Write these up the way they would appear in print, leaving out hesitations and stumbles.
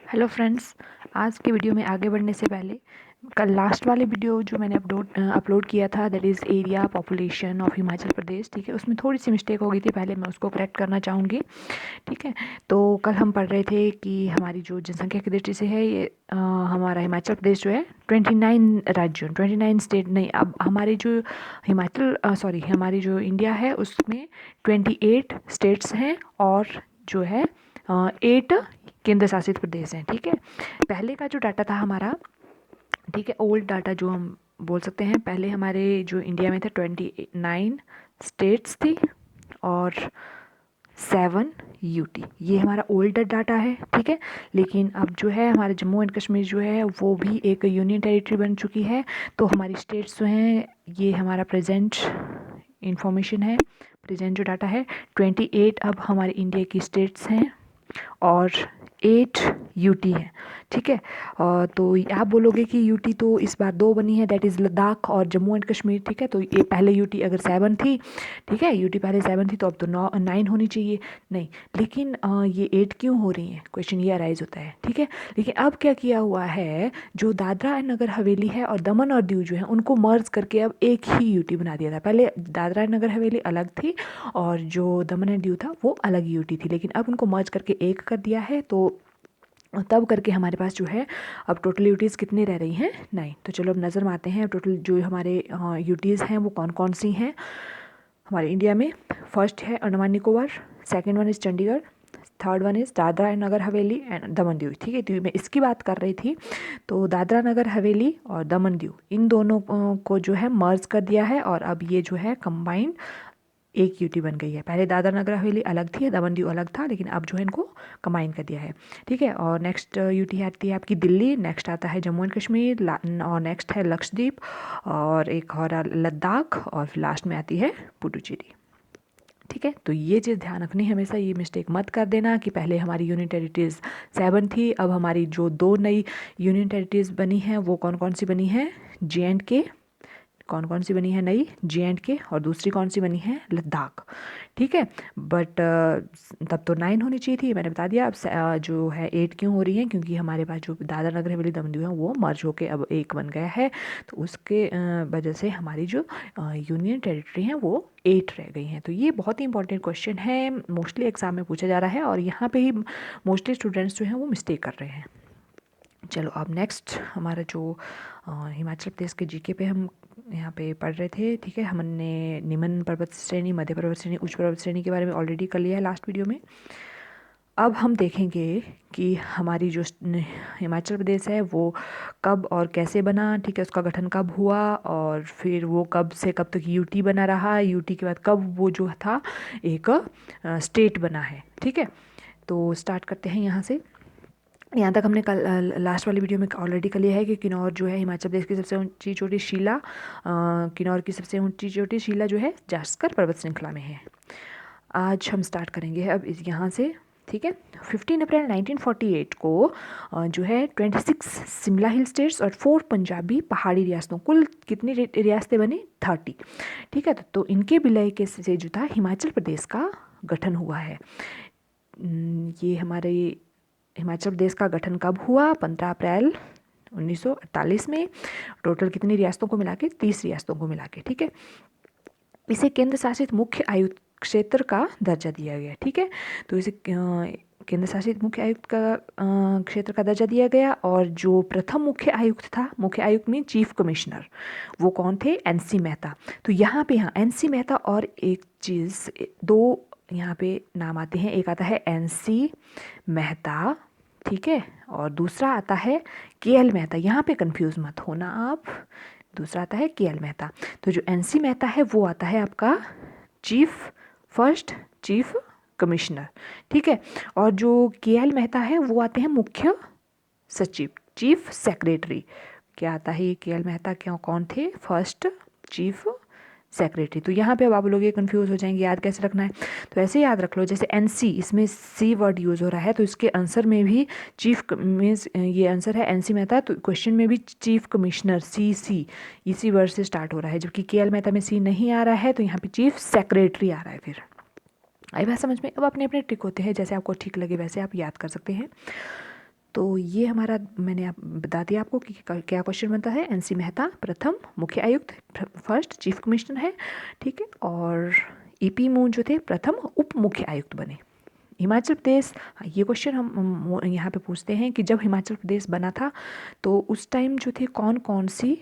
Hello friends, आज के video में आगे बढ़ने से पहले कल लास्ट वाले वीडियो जो मैंने अपलोड किया था, that is area population of Himachal Pradesh. ठीक है, उसमें थोड़ी सी मिस्टेक हो गई थी, पहले मैं उसको करेक्ट करना चाहूँगी। ठीक है, तो कल हम पढ़ रहे थे कि हमारी जो जनसंख्या की दृष्टि से है ये हमारा हिमाचल प्रदेश जो है 29 राज्यों 29 स्टेट नहीं, अब हमारे जो हमारी जो इंडिया है उसमें 28 स्टेट्स हैं और जो है 8 केंद्र शासित प्रदेश हैं। ठीक है, पहले का जो डाटा था हमारा, ठीक है, ओल्ड डाटा जो हम बोल सकते हैं, पहले हमारे जो इंडिया में थे 29 स्टेट्स थी और 7 यूटी, ये हमारा ओल्ड डाटा है। ठीक है, लेकिन अब जो है हमारे जम्मू एंड कश्मीर जो है वो भी एक यूनियन टेरिटरी बन चुकी है। तो हमारी स्टेट्स जो हैं, ये हमारा प्रेजेंट इंफॉर्मेशन है, प्रेजेंट जो डाटा है 28 अब हमारे इंडिया की स्टेट्स हैं और 8 यूटी है। ठीक है, तो आप बोलोगे कि यूटी तो इस बार 2 बनी है, दैट इज़ लद्दाख और जम्मू एंड कश्मीर। ठीक है, तो ये पहले यूटी अगर 7 थी, ठीक है, यूटी पहले 7 थी तो अब तो 9 होनी चाहिए। नहीं, लेकिन ये 8 क्यों हो रही हैं, क्वेश्चन ये अराइज होता है। ठीक है, लेकिन अब क्या किया हुआ है, जो दादरा एंड नगर हवेली है और दमन और दीव जो है उनको मर्ज करके अब एक ही यूटी बना दिया था। पहले दादरा एंड नगर हवेली अलग थी और जो दमन एंड दीव था वो अलग यूटी थी, लेकिन अब उनको मर्ज करके एक कर दिया है। तो तब करके हमारे पास जो है अब टोटल यूटीज़ कितनी रह रही हैं, 9। तो चलो अब नज़र मारते हैं टोटल जो हमारे यूटीज़ हैं वो कौन कौन सी हैं हमारे इंडिया में। फर्स्ट है Andaman Nicobar, second one is Chandigarh, third one is Dadra and Nagar Haveli and Daman Diu. ठीक है, तो मैं इसकी बात कर रही थी। तो दादरा नगर हवेली और दमन दीव इन दोनों को जो है मर्ज कर दिया है और अब ये जो है कंबाइंड एक यूटी बन गई है। पहले दादरा नगर हवेली अलग थी, दमन दीव अलग था, लेकिन अब जो है इनको कंबाइन कर दिया है। ठीक है, और नेक्स्ट यूटी आती है आपकी दिल्ली, नेक्स्ट आता है जम्मू एंड कश्मीर, और नेक्स्ट है लक्षद्वीप और एक और लद्दाख और फिर लास्ट में आती है पुडुचेरी। ठीक है, तो ये चीज़ ध्यान रखनी, हमेशा ये मिस्टेक मत कर देना कि पहले हमारी यूनियन टेरिटरीज 7 थी, अब हमारी जो 2 नई यूनियन टेरिटरीज बनी हैं वो कौन कौन सी बनी है, JNK, कौन कौन सी बनी है नई, JNK, और दूसरी कौन सी बनी है, लद्दाख। ठीक है, बट तब तो 9 होनी चाहिए थी, मैंने बता दिया। अब जो है 8 क्यों हो रही है, क्योंकि हमारे पास जो दादरा नगर हवेली दमन दीव है वो मर्ज होके अब एक बन गया है। तो उसके वजह से हमारी जो यूनियन टेरिटरी हैं वो 8 रह गई हैं। तो ये बहुत ही इंपॉर्टेंट क्वेश्चन है, मोस्टली एग्जाम में पूछा जा रहा है और यहाँ पे ही मोस्टली स्टूडेंट्स जो हैं वो मिस्टेक कर रहे हैं। चलो अब नेक्स्ट हमारा जो हिमाचल प्रदेश के जीके पे हम यहाँ पे पढ़ रहे थे। ठीक है, हमने निम्न पर्वत श्रेणी, मध्य पर्वत श्रेणी, उच्च पर्वत श्रेणी के बारे में ऑलरेडी कर लिया है लास्ट वीडियो में। अब हम देखेंगे कि हमारी जो हिमाचल प्रदेश है वो कब और कैसे बना। ठीक है, उसका गठन कब हुआ और फिर वो कब से कब तक यूटी बना रहा, यूटी के बाद कब वो जो था एक स्टेट बना है। ठीक है, तो स्टार्ट करते हैं यहाँ से। यहाँ तक हमने कल लास्ट वाली वीडियो में ऑलरेडी कर लिया है कि किन्नौर जो है हिमाचल प्रदेश की सबसे ऊंची चोटी शिला, किन्नौर की सबसे ऊंची चोटी शिला जो है जास्कर पर्वत श्रृंखला में है। आज हम स्टार्ट करेंगे अब इस यहाँ से। ठीक है, 15 अप्रैल 1948 को जो है 26 शिमला हिल स्टेट्स और 4 पंजाबी पहाड़ी रियासतों, कुल कितनी रियासतें बनी, 30। ठीक है, तो इनके विलय के से जो था हिमाचल प्रदेश का गठन हुआ है। ये हमारे हिमाचल प्रदेश का गठन कब हुआ, 15 अप्रैल 1948 में। टोटल कितनी रियासतों को मिला के, 30 रियासतों को मिला के। ठीक है, इसे केंद्र शासित मुख्य आयुक्त क्षेत्र का दर्जा दिया गया। ठीक है, तो इसे केंद्र शासित मुख्य आयुक्त का क्षेत्र का दर्जा दिया गया। और जो प्रथम मुख्य आयुक्त था, मुख्य आयुक्त में चीफ कमिश्नर, वो कौन थे, NC मेहता। तो यहाँ पे NC मेहता और एक चीज़, 2 यहाँ पे नाम आते हैं, एक आता है NC मेहता, ठीक है, और दूसरा आता है KL मेहता। यहाँ पे कंफ्यूज मत होना आप, दूसरा आता है KL मेहता। तो जो NC मेहता है वो आता है आपका फर्स्ट चीफ कमिश्नर। ठीक है, और जो KL मेहता है वो आते हैं मुख्य सचिव, चीफ सेक्रेटरी। क्या आता है ये KL मेहता, क्यों, कौन थे, फर्स्ट चीफ सेक्रेटरी। तो यहाँ पे अब आप लोग ये कन्फ्यूज़ हो जाएंगे, याद कैसे रखना है। तो ऐसे याद रख लो, जैसे NC, इसमें C वर्ड यूज़ हो रहा है, तो इसके आंसर में भी चीफ मीन्स ये आंसर है NC मेहता, तो क्वेश्चन में भी चीफ कमिश्नर CC इसी वर्ड से स्टार्ट हो रहा है, जबकि KL मेहता में C नहीं आ रहा है, तो यहाँ पे चीफ सेक्रेटरी आ रहा है। फिर आई बात समझ में। अब अपने अपने ट्रिक होते हैं, जैसे आपको ठीक लगे वैसे आप याद कर सकते हैं। तो ये हमारा मैंने आप बता दिया आपको कि क्या क्वेश्चन बनता है। एनसी मेहता प्रथम मुख्य आयुक्त, फर्स्ट चीफ कमिश्नर है, ठीक है। और ईपी मून जो थे प्रथम उप मुख्य आयुक्त बने। हिमाचल प्रदेश, ये क्वेश्चन हम यहाँ पे पूछते हैं कि जब हिमाचल प्रदेश बना था तो उस टाइम जो थे कौन कौन सी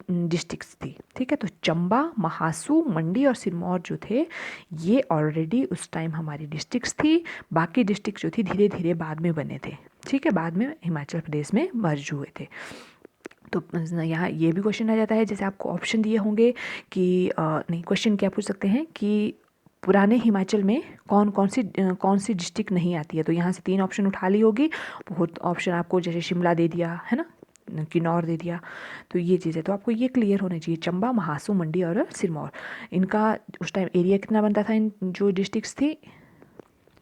डिस्ट्रिक्ट्स थी, ठीक है। तो चंबा, महासू, मंडी और सिरमौर जो थे ये ऑलरेडी उस टाइम हमारी डिस्ट्रिक्ट्स थी। बाकी डिस्ट्रिक्ट जो थी धीरे धीरे बाद में बने थे, ठीक है, बाद में हिमाचल प्रदेश में मर्ज हुए थे। तो यहाँ ये भी क्वेश्चन आ जाता है, जैसे आपको ऑप्शन दिए होंगे कि नहीं, क्वेश्चन क्या पूछ सकते हैं कि पुराने हिमाचल में कौन कौन सी डिस्ट्रिक्ट नहीं आती है। तो यहाँ से 3 ऑप्शन उठा ली होगी, बहुत ऑप्शन आपको जैसे शिमला दे दिया है ना, किन्नौर दे दिया। तो ये चीज़ है, तो आपको ये क्लियर होना चाहिए। चंबा, महासू, मंडी और सिरमौर, इनका उस टाइम एरिया कितना बनता था, इन जो डिस्ट्रिक्ट्स थी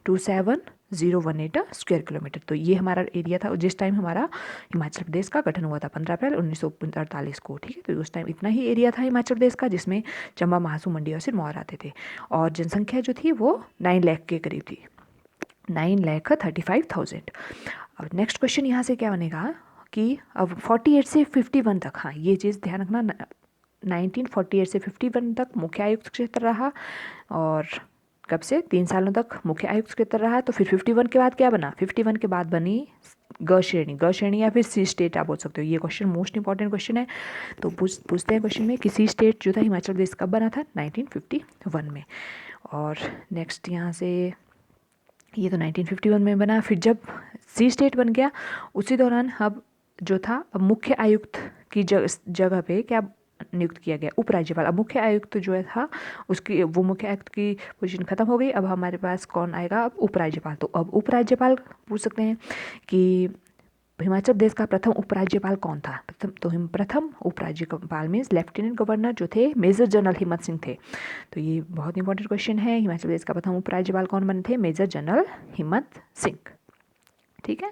27018 स्क्वायर किलोमीटर। तो ये हमारा एरिया था जिस टाइम हमारा हिमाचल प्रदेश का गठन हुआ था 15 अप्रैल 1948 को, ठीक है। तो उस टाइम इतना ही एरिया था हिमाचल प्रदेश का जिसमें चंबा, महासू, मंडी और सिरमौर आते थे। और जनसंख्या जो थी वो 9 लाख के करीब थी, 9,35,000। अब नेक्स्ट क्वेश्चन यहाँ से क्या बनेगा कि अब 48 से 51 तक, हाँ ये चीज़ ध्यान रखना, 1948 से 51 तक मुख्य आयुक्त क्षेत्र रहा। और कब से 3 सालों तक मुख्य आयुक्त क्षेत्र रहा। तो फिर 51 के बाद क्या बना, 51 के बाद बनी ग श्रेणी या फिर सी स्टेट आप बोल सकते हो। ये क्वेश्चन मोस्ट इंपॉर्टेंट क्वेश्चन है। तो पूछते हैं क्वेश्चन में कि सी स्टेट जो था हिमाचल प्रदेश कब बना था, 1951 में। और नेक्स्ट यहाँ से ये तो 1951 में बना। फिर जब सी स्टेट बन गया उसी दौरान अब जो था, अब मुख्य आयुक्त की जगह पे क्या नियुक्त किया गया, उपराज्यपाल। अब मुख्य आयुक्त जो है था उसकी, वो मुख्य आयुक्त की पोजीशन खत्म हो गई। अब हमारे पास कौन आएगा, अब उपराज्यपाल। तो अब उपराज्यपाल पूछ सकते हैं कि हिमाचल प्रदेश का प्रथम उपराज्यपाल कौन था। प्रथम उपराज्यपाल मीन्स लेफ्टिनेंट गवर्नर जो थे मेजर जनरल हिम्मत सिंह थे। तो ये बहुत इंपॉर्टेंट क्वेश्चन है। हिमाचल प्रदेश का प्रथम उपराज्यपाल कौन बने थे, मेजर जनरल हिम्मत सिंह, ठीक है।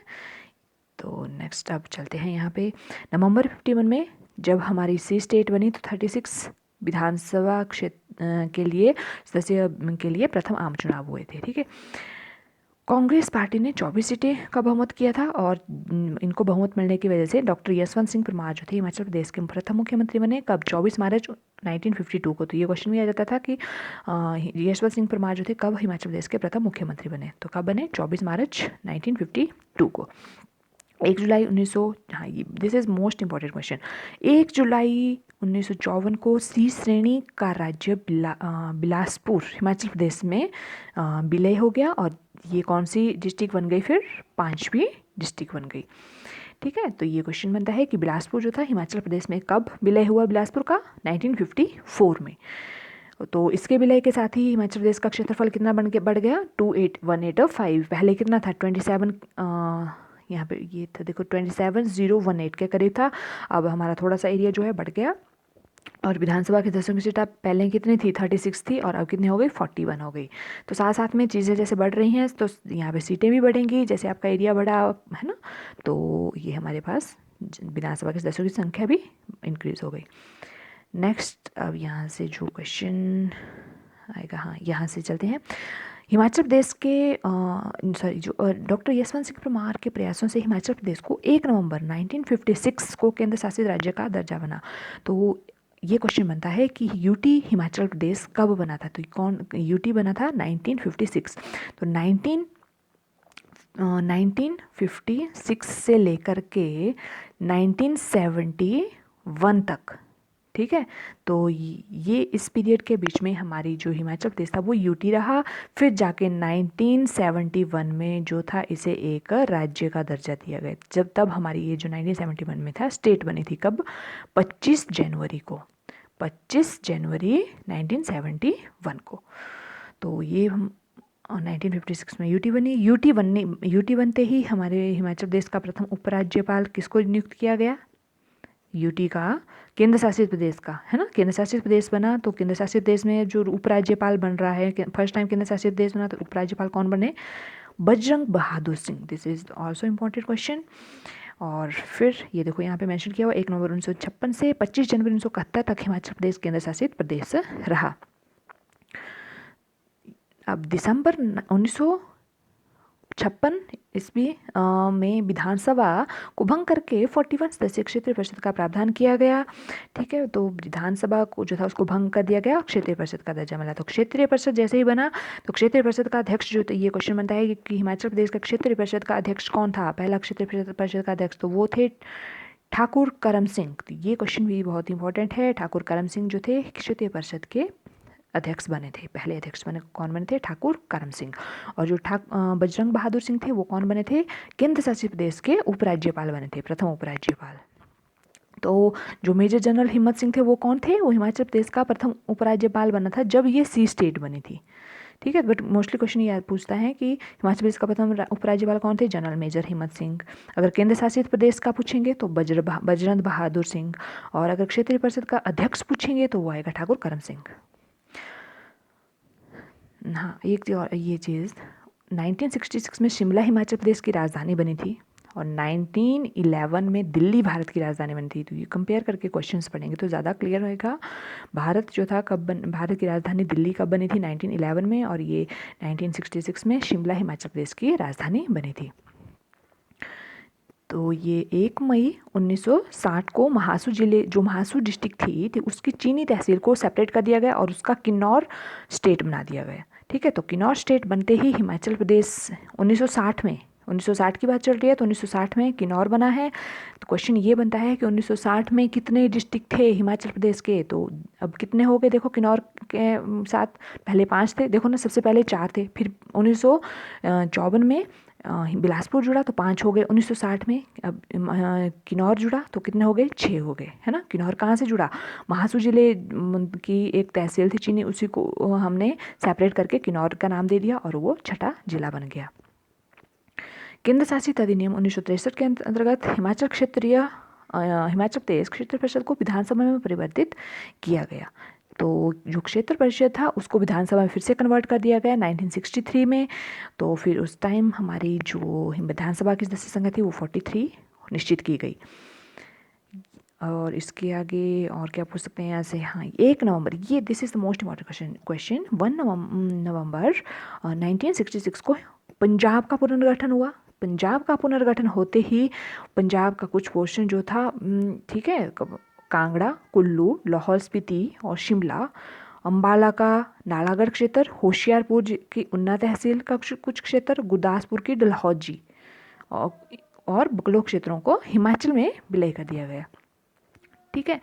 तो नेक्स्ट अब चलते हैं यहाँ पे नवंबर 51 में जब हमारी सी स्टेट बनी तो 36 विधानसभा क्षेत्र के लिए सदस्य के लिए प्रथम आम चुनाव हुए थे, ठीक है। कांग्रेस पार्टी ने 24 सीटें का बहुमत किया था और इनको बहुमत मिलने की वजह से डॉक्टर यशवंत सिंह परमार जो थे हिमाचल प्रदेश के प्रथम मुख्यमंत्री बने। कब, 24 मार्च 1952 को। तो ये क्वेश्चन भी आ जाता था कि यशवंत सिंह परमार जो थे कब हिमाचल प्रदेश के प्रथम मुख्यमंत्री बने। तो कब बने, 24 मार्च 1952 को। 1 जुलाई 1900, हाँ this is most important question. 1 जुलाई 1954 को सी श्रेणी का राज्य बिलासपुर हिमाचल प्रदेश में विलय हो गया और ये कौन सी डिस्ट्रिक्ट बन गई, फिर 5वीं डिस्ट्रिक्ट बन गई, ठीक है। तो ये क्वेश्चन बनता है कि बिलासपुर जो था हिमाचल प्रदेश में कब विलय हुआ बिलासपुर का, 1954 में। तो इसके विलय के साथ ही हिमाचल प्रदेश का क्षेत्रफल कितना बढ़ गया, 28185। पहले कितना था, 27, यहाँ पे ये था देखो 27018 के करीब था। अब हमारा थोड़ा सा एरिया जो है बढ़ गया। और विधानसभा की सदस्यों की सीट पहले कितनी थी, 36 थी और अब कितनी हो गई, 41 हो गई। तो साथ साथ में चीज़ें जैसे बढ़ रही हैं तो यहाँ पे सीटें भी बढ़ेंगी जैसे आपका एरिया बढ़ा है ना। तो ये हमारे पास विधानसभा के सदस्यों की संख्या भी इंक्रीज हो गई। नेक्स्ट अब यहाँ से जो क्वेश्चन आएगा, हाँ यहाँ से चलते हैं। हिमाचल प्रदेश के जो डॉक्टर यशवंत सिंह परमार के प्रयासों से हिमाचल प्रदेश को 1 नवंबर 1956 को केंद्र शासित राज्य का दर्जा बना। तो ये क्वेश्चन बनता है कि यूटी हिमाचल प्रदेश कब बना था। तो कौन यूटी बना था, 1956। तो 1956 से लेकर के 1971 तक, ठीक है। तो ये इस पीरियड के बीच में हमारी जो हिमाचल प्रदेश था वो यूटी रहा। फिर जाके 1971 में जो था इसे एक राज्य का दर्जा दिया गया। जब तब हमारी ये जो 1971 में था स्टेट बनी थी, कब, 25 जनवरी को, 25 जनवरी 1971 को। तो ये हम 1956 में यूटी बनी। यूटी बनते ही हमारे हिमाचल प्रदेश का प्रथम उपराज्यपाल किसको नियुक्त किया गया, यूटी का केंद्र शासित प्रदेश का, है ना। केंद्र शासित प्रदेश बना तो केंद्र शासित प्रदेश में जो उपराज्यपाल बन रहा है, फर्स्ट टाइम केंद्र शासित प्रदेश बना तो उपराज्यपाल कौन बने, Bajrang Bahadur Singh. This is also important question. और फिर ये देखो यहाँ पे मेंशन किया हुआ 1 नवंबर 1956 से 25 जनवरी 1971 तक हिमाचल प्रदेश केंद्र शासित प्रदेश रहा। अब दिसंबर 1956 ईस्वी में विधानसभा को भंग करके 41 सदस्यीय क्षेत्रीय परिषद का प्रावधान किया गया। ठीक है, तो विधानसभा को जो था उसको भंग कर दिया गया और क्षेत्रीय परिषद का दर्जा मिला। तो क्षेत्रीय परिषद जैसे ही बना तो क्षेत्रीय परिषद का अध्यक्ष जो, तो ये क्वेश्चन बनता है कि हिमाचल प्रदेश का क्षेत्रीय परिषद का अध्यक्ष कौन था। पहला क्षेत्रीय परिषद का अध्यक्ष तो वो थे ठाकुर करम सिंह। तो ये क्वेश्चन भी बहुत इंपॉर्टेंट है। ठाकुर करम सिंह जो थे क्षेत्रीय परिषद के अध्यक्ष बने थे, पहले अध्यक्ष बने कौन बने थे, ठाकुर करम सिंह। और जो बजरंग बहादुर सिंह थे वो कौन बने थे, केंद्र शासित प्रदेश के उपराज्यपाल बने थे, प्रथम उपराज्यपाल। तो जो मेजर जनरल हिम्मत सिंह थे वो कौन थे, वो हिमाचल प्रदेश का प्रथम उपराज्यपाल बना था जब ये सी स्टेट बनी थी। ठीक है, बट मोस्टली क्वेश्चन ये पूछता है कि हिमाचल प्रदेश का प्रथम उपराज्यपाल कौन थे, जनरल मेजर हिम्मत सिंह। अगर केंद्र शासित प्रदेश का पूछेंगे तो बजरंग बहादुर सिंह। और अगर क्षेत्रीय परिषद का अध्यक्ष पूछेंगे तो वो आएगा ठाकुर करम सिंह। हाँ, एक और ये चीज़ 1966 में शिमला हिमाचल प्रदेश की राजधानी बनी थी और 1911 में दिल्ली भारत की राजधानी बनी थी। तो ये कंपेयर करके क्वेश्चंस पढ़ेंगे तो ज़्यादा क्लियर होएगा। भारत जो था भारत की राजधानी दिल्ली कब बनी थी, 1911 में, और ये 1966 में शिमला हिमाचल प्रदेश की राजधानी बनी थी। तो ये 1 मई 1960 को महासू जिले, जो महासू डिस्ट्रिक्ट थी उसकी चीनी तहसील को सेपरेट कर दिया गया और उसका किन्नौर स्टेट बना दिया गया। ठीक है, तो किन्नौर स्टेट बनते ही हिमाचल प्रदेश 1960 में, 1960 की बात चल रही है, तो 1960 में किन्नौर बना है। तो क्वेश्चन ये बनता है कि 1960 में कितने डिस्ट्रिक्ट थे हिमाचल प्रदेश के, तो अब कितने हो गए देखो, किन्नौर के साथ पहले 5 थे, देखो ना, सबसे पहले 4 थे, फिर 1954 में बिलासपुर जुड़ा तो 5 हो गए, 1960 में अब किन्नौर जुड़ा तो कितने हो गए, 6 हो गए, है ना। किन्नौर कहाँ से जुड़ा, महासू जिले की एक तहसील थी चीनी, उसी को हमने सेपरेट करके किन्नौर का नाम दे दिया और वो छठा जिला बन गया। केंद्र शासित अधिनियम 1963 के अंतर्गत हिमाचल प्रदेश क्षेत्र परिषद को विधानसभा में परिवर्तित किया गया। तो जो क्षेत्र परिषद था उसको विधानसभा में फिर से कन्वर्ट कर दिया गया 1963 में। तो फिर उस टाइम हमारी जो विधानसभा की सदस्य संख्या थी वो 43 निश्चित की गई। और इसके आगे और क्या पूछ सकते हैं यहाँ से, हाँ 1 नवंबर, ये this is the most important question. 1 नवंबर 1966 को पंजाब का पुनर्गठन हुआ। पंजाब का पुनर्गठन होते ही पंजाब का कुछ पोर्शन जो था, ठीक है, कांगड़ा, कुल्लू, लाहौल स्पीति और शिमला, अम्बाला का नालागढ़ क्षेत्र, होशियारपुर की उन्ना तहसील का कुछ क्षेत्र, गुरदासपुर की डलहौजी और बगलो क्षेत्रों को हिमाचल में विलय कर दिया गया। ठीक है,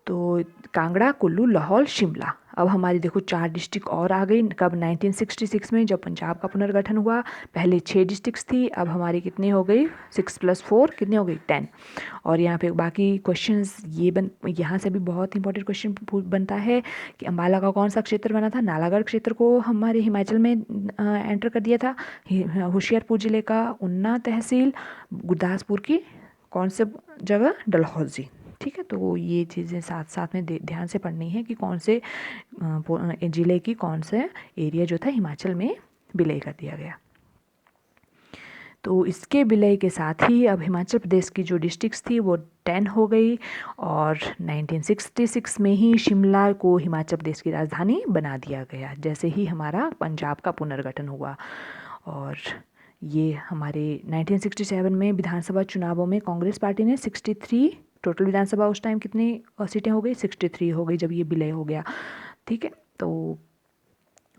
तो कांगड़ा, कुल्लू, लाहौल, शिमला, अब हमारी देखो 4 डिस्ट्रिक्ट और आ गई। कब, 1966 में जब पंजाब का पुनर्गठन हुआ। पहले 6 डिस्ट्रिक्ट्स थी, अब हमारी कितनी हो गई, 6 + 4 कितनी हो गई, 10। और यहाँ पे बाकी क्वेश्चंस यहाँ से भी बहुत इंपॉर्टेंट क्वेश्चन बनता है कि अम्बाला का कौन सा क्षेत्र बना था, नालागढ़ क्षेत्र को हमारे हिमाचल में एंटर कर दिया था। होशियारपुर जिले का उन्ना तहसील, गुरदासपुर की कौन से जगह, डलहौजी। ठीक है, तो ये चीज़ें साथ साथ में ध्यान से पढ़नी है कि कौन से ज़िले की कौन से एरिया जो था हिमाचल में विलय कर दिया गया। तो इसके विलय के साथ ही अब हिमाचल प्रदेश की जो डिस्ट्रिक्ट्स थी वो 10 हो गई और 1966 में ही शिमला को हिमाचल प्रदेश की राजधानी बना दिया गया, जैसे ही हमारा पंजाब का पुनर्गठन हुआ। और ये हमारे 1967 में विधानसभा चुनावों में कांग्रेस पार्टी ने 63, टोटल विधानसभा उस टाइम कितनी सीटें हो गई, 63 हो गई जब ये विलय हो गया। ठीक है, तो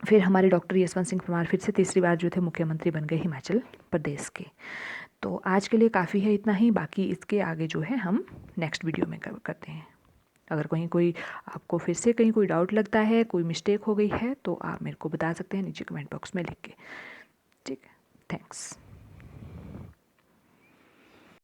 फिर हमारे डॉक्टर यशवंत सिंह परमार फिर से तीसरी बार जो थे मुख्यमंत्री बन गए हिमाचल प्रदेश के। तो आज के लिए काफ़ी है इतना ही, बाकी इसके आगे जो है हम नेक्स्ट वीडियो में करते हैं। अगर कहीं कोई आपको फिर से कहीं कोई डाउट लगता है, कोई मिस्टेक हो गई है, तो आप मेरे को बता सकते हैं नीचे कमेंट बॉक्स में लिख के। ठीक है, थैंक्स।